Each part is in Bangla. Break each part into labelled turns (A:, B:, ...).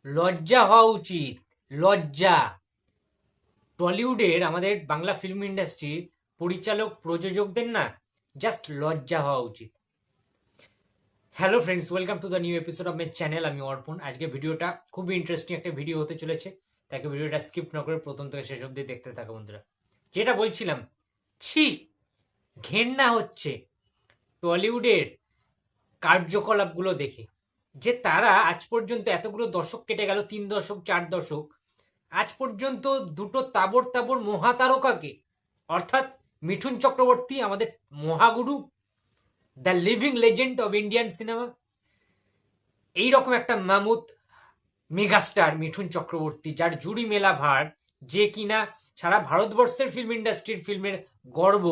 A: লজ্জা হওয়া উচিত। লজ্জা। টলিউডের আমাদের বাংলা ফিল্ম ইন্ডাস্ট্রির পরিচালক প্রযোজকদের না জাস্ট লজ্জা হওয়া উচিত। Hello friends, welcome to the new episode of my channel. আমি অর্পণ। আজকে ভিডিওটা খুবই ইন্টারেস্টিং একটা ভিডিও হতে চলেছে, তাকে ভিডিওটা স্কিপ না করে প্রথম থেকে শেষ অবধি দেখতে থাকো বন্ধুরা। যেটা বলছিলাম, ছি, ঘেন্না হচ্ছে টলিউডের কার্যকলাপগুলো দেখে, যে তারা আজ পর্যন্ত এতগুলো দশক কেটে গেল, 3 দশক 4 দশক, আজ পর্যন্ত দুটো তাবর তাবর মহাতারকাকে, অর্থাৎ মিঠুন চক্রবর্তী আমাদের Mahaguru, the living legend of Indian cinema, এইরকম একটা মামুত মেগাস্টার মিঠুন চক্রবর্তী, যার জুড়ি মেলা ভার, যে কিনা সারা ভারতবর্ষের ফিল্ম ইন্ডাস্ট্রির ফিল্মের গর্ব,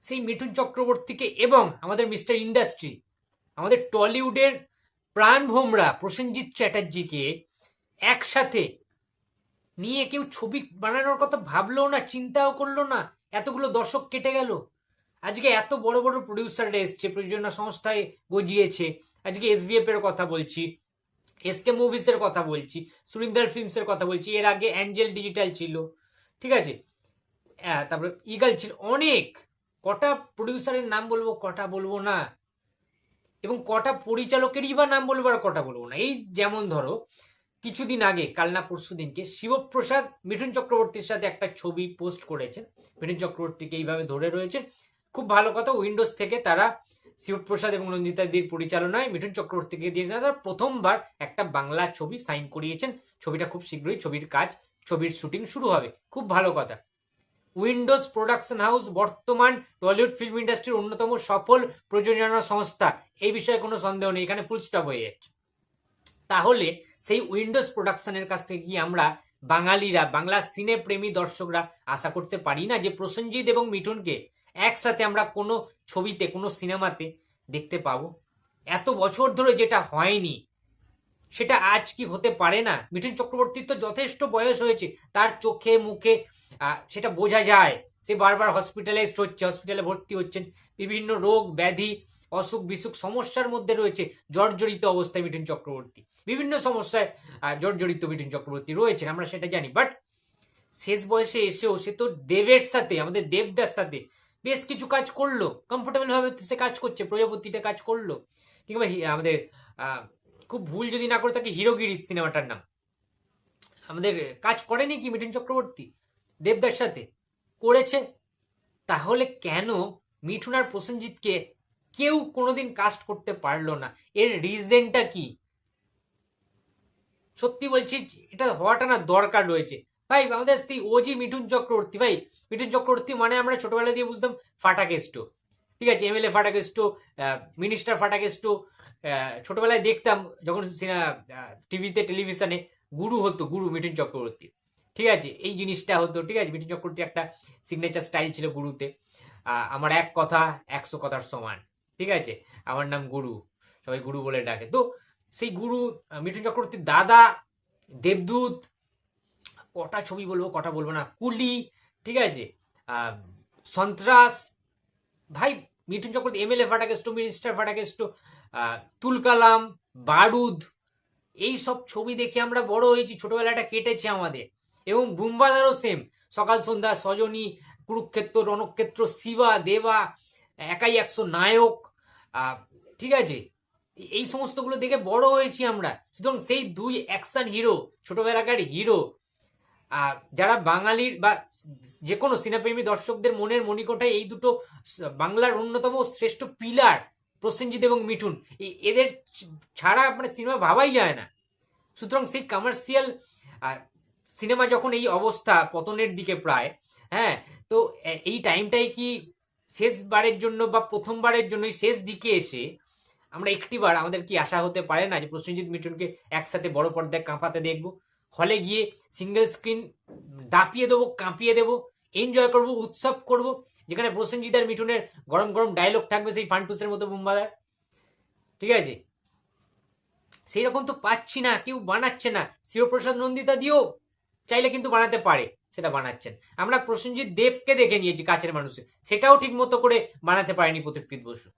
A: সেই মিঠুন চক্রবর্তীকে এবং আমাদের মিস্টার ইন্ডাস্ট্রি, আমাদের টলিউডের প্রাণ ভোমরা প্রসেনজিৎ চ্যাটার্জিকে একসাথে নিয়ে কেউ ছবি বানানোর কথা ভাবলো না, চিন্তাও করলো না। এতগুলো দশক কেটে গেল, আজকে এত বড় বড় প্রডিউসাররা এসছে, প্রযোজনা সংস্থায় গজিয়েছে। আজকে এসভিএফ এর কথা বলছি, এসকে মুভিজ এর কথা বলছি, সুরিন্দর ফিল্মস এর কথা বলছি, এর আগে অ্যাঞ্জেল ডিজিটাল ছিল, ঠিক আছে, তারপরে ইগল ছিল, অনেক। কটা প্রডিউসারের নাম বলবো, কটা বলবো না, এবং কটা পরিচালকেরই বা নাম বলবো আর কটা বলবো না। এই যেমন ধরো, কিছুদিন আগে, কাল না পরশু দিনকে, শিবপ্রসাদ মিঠুন চক্রবর্তীর সাথে একটা ছবি পোস্ট করেছেন। মিঠুন চক্রবর্তীকে এইভাবে ধরে রয়েছেন, খুব ভালো কথা। উইন্ডোজ থেকে তারা শিবপ্রসাদ এবং নন্দিতা দির পরিচালনায় মিঠুন চক্রবর্তীকে দিয়ে তারা প্রথমবার একটা বাংলা ছবি সাইন করিয়েছেন। ছবিটা খুব শীঘ্রই, ছবির শুটিং শুরু হবে, খুব ভালো কথা। উইন্ডোজ প্রোডাকশন হাউস বর্তমান টলিউড ফিল্ম ইন্ডাস্ট্রির অন্যতম সফল প্রযোজনা সংস্থা, এই বিষয়ে কোনো সন্দেহ নেই, এখানে ফুল স্টপ হয়ে যাচ্ছে। তাহলে সেই উইন্ডোজ প্রোডাকশনের কাছ থেকে কি আমরা বাঙালিরা, বাংলা সিনে প্রেমী দর্শকরা আশা করতে পারি না যে প্রসেনজিৎ এবং মিঠুনকে একসাথে আমরা কোনো ছবিতে, কোনো সিনেমাতে দেখতে পাবো? এত বছর ধরে যেটা হয়নি, সেটা আজ কি হতে পারে না? মিঠুন চক্রবর্তীর তো যথেষ্ট বয়স হয়েছে, তার চোখে মুখে সেটা বোঝা যায়। সে বারবার হসপিটালাইজড হচ্ছে, হসপিটালে ভর্তি হচ্ছেন, বিভিন্ন রোগ ব্যাধি, অসুখ বিসুখ সমস্যার মধ্যে রয়েছে, জর্জরিত অবস্থায় মিঠুন চক্রবর্তী, বিভিন্ন সমস্যায় জর্জরিত মিঠুন চক্রবর্তী রয়েছেন, আমরা সেটা জানি। বাট শেষ বয়সে এসেও সে তো দেবের সাথে, আমাদের দেবদার সাথে বেশ কিছু কাজ করলো, কমফোর্টেবল ভাবে সে কাজ করছে, প্রজাপতিতে কাজ করলো, কিংবা আমাদের খুব ভুল যদি না করে থাকে, হিরোগিরি সিনেমাটার নাম, আমাদের কাজ করেনি কি মিঠুন চক্রবর্তী দেবদার সাথে? করেছে। তাহলে কেন মিঠুন আর প্রসেনজিৎকে কেউ কোনোদিন কাস্ট করতে পারলো না? এর রিজনটা কি? সত্যি বলছি, এটা হওয়াটা না দরকার রয়েছে ভাই। আমাদের সেই ওজি মিঠুন চক্রবর্তী, ভাই মিঠুন চক্রবর্তী মানে আমরা ছোটবেলা দিয়ে বুঝতাম ফাটাকেস্টো, ঠিক আছে, এমএলএ ফাটাকেস্টো, মিনিস্টার ফাটাকেস্টো, ছোটবেলায় দেখতাম যখন টিভিতে, টেলিভিশনে গুরু হতো, গুরু মিঠুন চক্রবর্তী, ঠিক আছে, এই জিনিসটা হতো, ঠিক আছে। মিঠুন চক্রবর্তী একটা সিগনেচার স্টাইল ছিল গুরুতে, আমার এক কথা 100 কথার সমান, ঠিক আছে, আমার নাম গুরু, সবাই গুরু বলে ডাকে। তো সেই গুরু মিঠুন চক্রবর্তীর দাদা দেবদূত, কটা ছবি বলবো কটা বলবো না, কুলি, ঠিক আছে, সন্ত্রাস, ভাই মিঠুন চক্রবর্তী, এমএলএ ফাটাকেস্টো, মিনিস্টার ফাটাকেস্টো, তুলকালাম, বারুদ, এই সব ছবি দেখে আমরা বড় হয়েছি, ছোটবেলাটা কেটেছে আমাদের। এবং বুম্বাদারও সেম, সকাল সন্ধ্যা, সজনী, কুরুক্ষেত্র, রণক্ষেত্র, শিবা, দেবা, একাই 100, নায়ক, ঠিক আছে, এই সমস্তগুলো দেখে বড় হয়েছি আমরা। সুতরাং সেই দুই অ্যাকশন হিরো, ছোটবেলাকার হিরো, যারা বাঙালির বা যে কোনো সিনেপ্রেমী দর্শকদের মনের মণিকোঠায় এই দুটো বাংলার অন্যতম শ্রেষ্ঠ পিলার, প্রসেনজিৎ এবং মিঠুন, এদের ছাড়া মানে সিনেমা ভাবাই যায় না। সুতরাং সেই কমার্শিয়াল সিনেমা যখন এই অবস্থা, পতনের দিকে প্রায়, হ্যাঁ, তো এই টাইমটাই কি শেষবারের জন্য বা প্রথমবারের জন্য শেষ দিকে এসে আমরা একটিবার, আমাদের কি আশা হতে পারে না যে প্রসেনজিৎ মিঠুনকে একসাথে বড় পর্দায় কাঁপাতে দেখবো? হলে গিয়ে সিঙ্গেল স্ক্রিন দাপিয়ে দেবো, কাঁপিয়ে দেবো, এনজয় করবো, উৎসব করব, যেখানে প্রসেনজিৎ আর মিঠুনের গরম গরম ডায়লগ থাকবে সেই ফান্টুসের মতো বুম্বাদার, ঠিক আছে। সেই রকম তো পাচ্ছি না, কেউ বানাচ্ছে না। শিবপ্রসাদ নন্দিতা দিয়েও চাইলে কিন্তু বানাতে পারে, সেটা বানাচ্ছেন। আমরা প্রসেনজিৎ দেবকে দেখে নিয়েছি কাছের মানুষে, সেটাও ঠিক মতো করে বানাতে পারেনি প্রতীকপ্রীত বসু,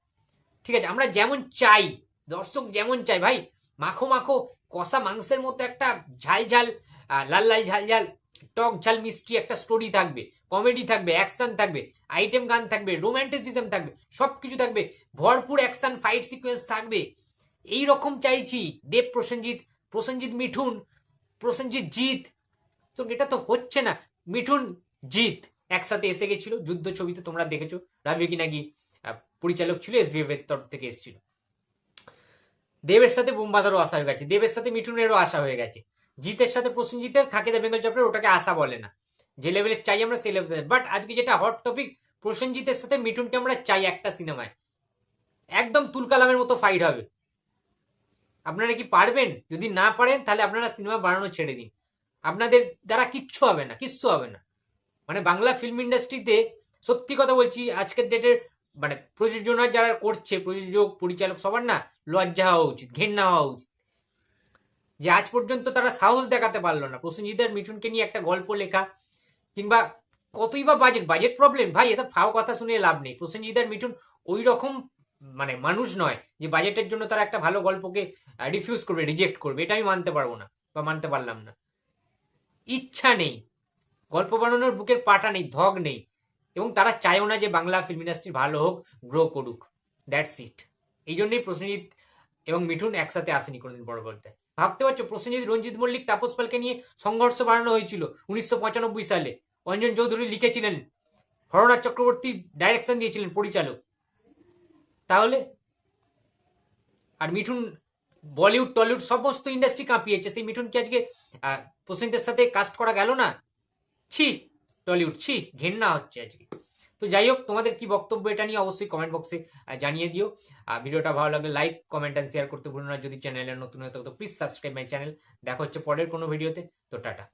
A: ঠিক আছে। আমরা যেমন চাই, দর্শক যেমন চাই, ভাই মাখো মাখো কষা মাংসের মতো একটা ঝাল ঝাল লাল লাল ঝাল ঝাল টক ঝাল মিষ্টি একটা স্টোরি থাকবে, কমেডি থাকবে, অ্যাকশন থাকবে, আইটেম গান থাকবে, রোম্যান্টিসিজম থাকবে, সবকিছু থাকবে, ভরপুর অ্যাকশন ফাইট সিকোয়েন্স থাকবে। এই রকম চাইছি। দেব প্রসেনজিৎ, প্রসেনজিৎ মিঠুন, প্রসেনজিৎ জিৎ, তো এটা তো হচ্ছে না। মিঠুন জিৎ একসাথে এসে গেছিল যুদ্ধ ছবিতে, তোমরা দেখেছো। রাবি নাকি পরিচালক ছিল, এসবিএফ এর তরফ থেকে এসেছিল। দেবের সাথে বোমবাদারও আসা হয়ে গেছে, দেবের সাথে মিঠুনেরও আসা হয়ে গেছে, জিতের সাথে প্রসেনজিতের খাকিদা বেঙ্গল চ্যাপ্টার, ওটাকে আশা বলে না। যে লেভেলের চাই আমরা সেই লেভেলে। বাট আজকে যেটা হট টপিক, প্রসেনজিতের সাথে মিঠুনকে আমরা চাই একটা সিনেমায়, একদম তুলকালামের মতো ফাইট হবে। আপনারা কি পারবেন? যদি না পারেন তাহলে আপনারা সিনেমা বানানো ছেড়ে দিন, আপনাদের দ্বারা কিচ্ছু হবে না, কিচ্ছু হবে না। মানে বাংলা ফিল্ম ইন্ডাস্ট্রিতে সত্যি কথা বলছি, আজকের ডেটের মানে প্রযোজনা যারা করছে, প্রযোজক পরিচালক, সবার না লজ্জা হওয়া উচিত, ঘেন্না হওয়া উচিত, যে আজ পর্যন্ত তারা সাহস দেখাতে পারলো না প্রসেনজিৎ আর মিঠুনকে নিয়ে একটা গল্প লেখা, কিংবা কতই বা বাজেট প্রবলেম। ভাই এসব ফাও কথা শুনে লাভ নেই। প্রসেনজিৎ আর মিঠুন ওই রকম মানে মানুষ নয় যে বাজেটের জন্য তারা একটা ভালো গল্পকে রিফিউজ করবে, রিজেক্ট করবে। এটা আমি মানতে পারবো না বা মানতে পারলাম না। ইচ্ছা নেই, গল্প বানানোর বুকের পাটা নেই, ধগ নেই, এবং তারা চায়ও না যে বাংলা ফিল্ম ইন্ডাস্ট্রি ভালো হোক, গ্রো করুক। That's it. এই জন্যই প্রসেনজিৎ এবং মিঠুন একসাথে আসেনি কোনোদিন বড় বলতে। ভাবতে পারছো, প্রসেনজিৎ, রঞ্জিত মল্লিক, তাপস পালকে নিয়ে সংঘর্ষ বানানো হয়েছিল 1995 সালে। অঞ্জন চৌধুরী লিখেছিলেন, হরনাথ চক্রবর্তী ডাইরেকশন দিয়েছিলেন, পরিচালক। তাহলে আর মিঠুন বলিউড টলিউড সমস্ত ইন্ডাস্ট্রি কাঁপিয়েছে, সেই মিঠুনকে আজকে প্রসেনজিতের সাথে কাস্ট করা গেল না। ছি টলিউড, ছি, ঘেন্না হচ্ছে আজকে। তো যাই হোক, তোমাদের কি বক্তব্য এটা নিয়ে অবশ্যই কমেন্ট বক্সে জানিয়ে দিও। ভিডিওটা ভালো লাগলে লাইক, কমেন্ট অ্যান্ড শেয়ার করতে ভুলো না। যদি চ্যানেলে নতুন হয়ে থাকো তো প্লিজ সাবস্ক্রাইব মাই চ্যানেল। দেখা হচ্ছে পরের কোনো ভিডিওতে। তো টাটা।